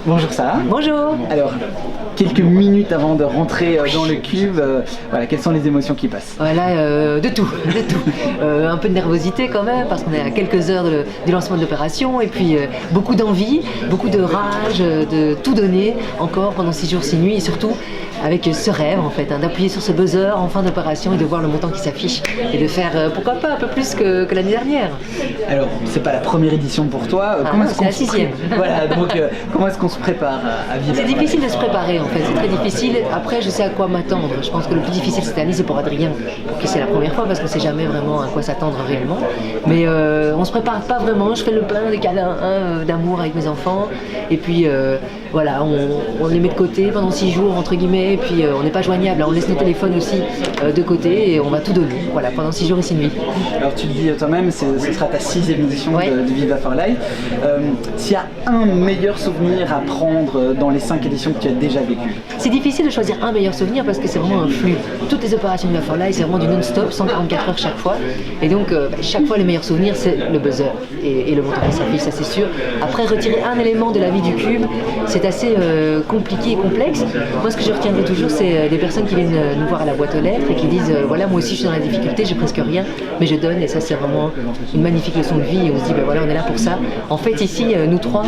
Bonjour Sarah. Bonjour. Alors, quelques minutes avant de rentrer dans le cube, voilà, quelles sont les émotions qui passent? Voilà, de tout, de tout. Un peu de nervosité quand même, parce qu'on est à quelques heures du lancement de l'opération, et puis beaucoup d'envie, beaucoup de rage, de tout donner encore pendant 6 jours, 6 nuits, et surtout avec ce rêve en fait, d'appuyer sur ce buzzer en fin d'opération et de voir le montant qui s'affiche, et de faire, pourquoi pas, un peu plus que l'année dernière. Alors, c'est pas la première édition pour toi, c'est la 6e. Voilà, donc comment est-ce qu'on se prépare à vivre? C'est difficile de se préparer en fait, c'est très difficile. Après, je sais à quoi m'attendre. Je pense que le plus difficile cette année, c'est pour Adrien, pour qui c'est la première fois, parce qu'on ne sait jamais vraiment à quoi s'attendre réellement. Mais on se prépare pas vraiment. Je fais le plein des câlins d'amour avec mes enfants, et puis voilà, on les met de côté pendant 6 jours entre guillemets, et puis on n'est pas joignable. On laisse nos téléphones aussi de côté, et on va tout donner. Voilà, pendant 6 jours et 6 nuits. Alors tu le dis toi-même, ce sera ta 6e édition de Viva for Life. S'il y a un meilleur souvenir à prendre dans les 5 éditions que tu as déjà vécues? C'est difficile de choisir un meilleur souvenir parce que c'est vraiment un flux. Toutes les opérations de Viva for Life, c'est vraiment du non-stop, 144 heures chaque fois. Et donc, chaque fois, le meilleur souvenir, c'est le buzzer et le montant qui s'affiche, ça c'est sûr. Après, retirer un élément de la vie du cube, c'est assez compliqué et complexe. Moi, ce que je retiendrai toujours, c'est des personnes qui viennent nous voir à la boîte aux lettres et qui disent voilà, moi aussi, je suis dans la difficulté, j'ai presque rien, mais je donne. Et ça, c'est vraiment une magnifique leçon de vie. Et on se dit, ben voilà, on est là pour ça. En fait, ici, nous trois,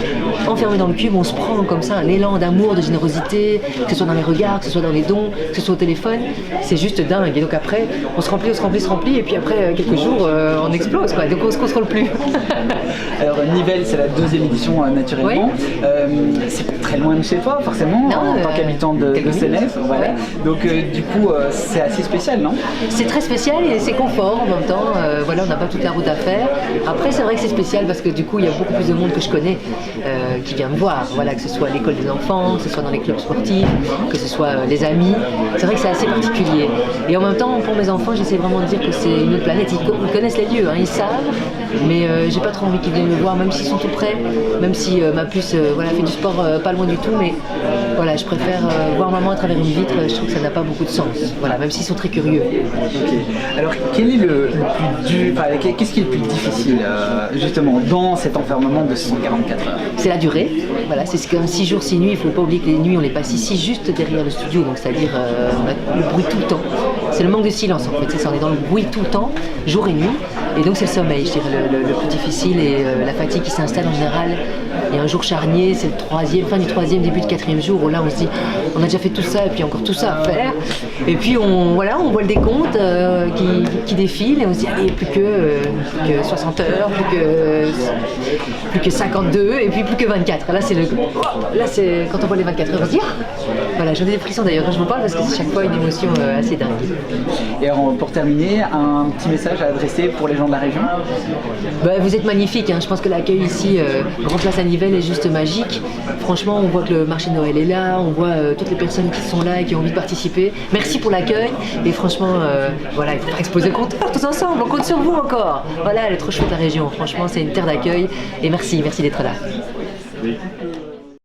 enfermés dans le cube, on se prend comme ça un élan d'amour, de générosité, que ce soit dans les regards, que ce soit dans les dons, que ce soit au téléphone. C'est juste dingue. Et donc après, on se remplit, et puis après quelques jours, on explose, quoi. Donc on se contrôle plus. Alors Nivelles, c'est la 2e édition naturellement. Oui. C'est très loin de chez toi, forcément, en tant qu'habitant de Senef. Voilà. Ouais. Donc du coup, c'est assez spécial, non? C'est très spécial et c'est confort en même temps. Voilà, on n'a pas toute la route à faire. Après, c'est vrai que c'est spécial parce que du coup, il y a beaucoup plus de monde que je connais qui vient me voir. Voilà, que ce soit à l'école des enfants, que ce soit dans les clubs sportifs, que ce soit les amis. C'est vrai que c'est assez particulier. Et en même temps, pour mes enfants, j'essaie vraiment de dire que c'est une autre planète. Ils connaissent les lieux, hein, ils savent, mais j'ai pas trop envie qu'ils viennent me voir, même s'ils sont tout près, même si ma puce voilà, fait du sport pas loin du tout, mais voilà, je préfère voir maman à travers une vitre. Je trouve que ça n'a pas beaucoup de sens. Voilà, même s'ils sont très curieux. Ok. Alors, quel est le plus dur, qu'est-ce qui est le plus difficile justement dans cet enfermement de 144 heures? C'est la durée. Voilà, c'est comme 6 jours, 6 nuits. Il ne faut pas oublier que les nuits, on les passe ici, juste derrière le studio, donc c'est-à-dire on a le bruit tout le temps. C'est le manque de silence en fait, c'est ça, on est dans le bruit tout le temps, jour et nuit, et donc c'est le sommeil, je dirais, le plus difficile, et la fatigue qui s'installe en général. Il y a un jour charnier, c'est le fin du 3e, début du 4e jour, où là on se dit, on a déjà fait tout ça, et puis encore tout ça à faire, et puis on voit le décompte qui défile, et on se dit, allez, plus que 60 heures, plus que 52, et puis plus que 24. Là c'est quand on voit les 24 heures, on se dit, voilà, j'en ai des frissons d'ailleurs quand je vous parle, parce que c'est chaque fois une émotion assez dingue. Et alors, pour terminer, un petit message à adresser pour les gens de la région? Vous êtes magnifiques, hein. Je pense que l'accueil ici, Grand Place à Nivelles, est juste magique. Franchement, on voit que le marché de Noël est là, on voit toutes les personnes qui sont là et qui ont envie de participer. Merci pour l'accueil, et franchement, voilà, il faut faire exploser le compteur tous ensemble, on compte sur vous encore. Voilà, elle est trop chouette la région, franchement, c'est une terre d'accueil, et merci d'être là.